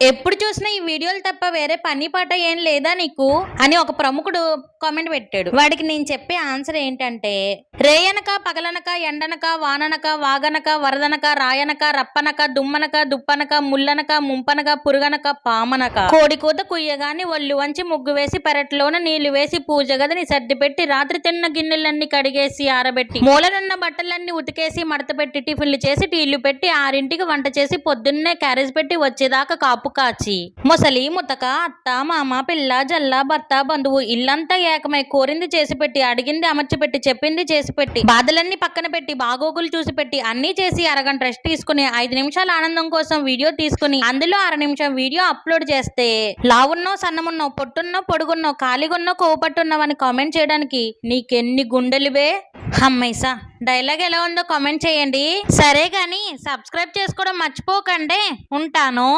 ఎప్పుడు చూసినా ఈ వీడియోలు తప్ప వేరే పని పాట ఏం లేదా నీకు అని ఒక ప్రముఖుడు కామెంట్ పెట్టాడు. వాడికి నేను చెప్పే ఆన్సర్ ఏంటంటే, రేయనక పగలనక ఎండనక వాననక వాగనక వరదనక రాయనక రప్పనక దుమ్మనక దుప్పనక ముల్లనక ముంపనక పురుగనక పామనక కోడి కూత కుయ్యగాని ఒళ్ళు వంచి ముగ్గు వేసి పెరట్లోన నీళ్లు వేసి పూజ గదిని సర్ది పెట్టి రాత్రి తిన్న గిన్నెలన్నీ కడిగేసి ఆరబెట్టి మూలనున్న బట్టలన్నీ ఉతికేసి మడత పెట్టి టిఫిన్లు చేసి టీళ్లు పెట్టి 6ంటికి వంట చేసి పొద్దున్నే క్యారేజ్ పెట్టి వచ్చేదాకా కాపు కాచి ముసలి ముతక అత్త మామ పిల్ల జల్ల భర్త బంధువు ఇల్లంతా ఏకమై కోరింది చేసి పెట్టి అడిగింది అమర్చి పెట్టి చెప్పింది చేసి పెట్టి బాధలన్నీ పక్కన పెట్టి బాగోగులు చూసి పెట్టి అన్ని చేసి అరగంట రెస్ట్ తీసుకుని 5 నిమిషాల ఆనందం కోసం వీడియో తీసుకుని అందులో 1/2 నిమిషం వీడియో అప్లోడ్ చేస్తే లావున్నో సన్నమున్నో పొట్టున్నో పొడుగున్నో ఖాళీగున్నో కోపట్టున్నావని కామెంట్ చేయడానికి నీకెన్ని గుండెలువే. అమ్మైసా డైలాగ్ ఎలా ఉందో కామెంట్ చేయండి. సరే గాని సబ్స్క్రైబ్ చేసుకోవడం మర్చిపోకండి. ఉంటాను.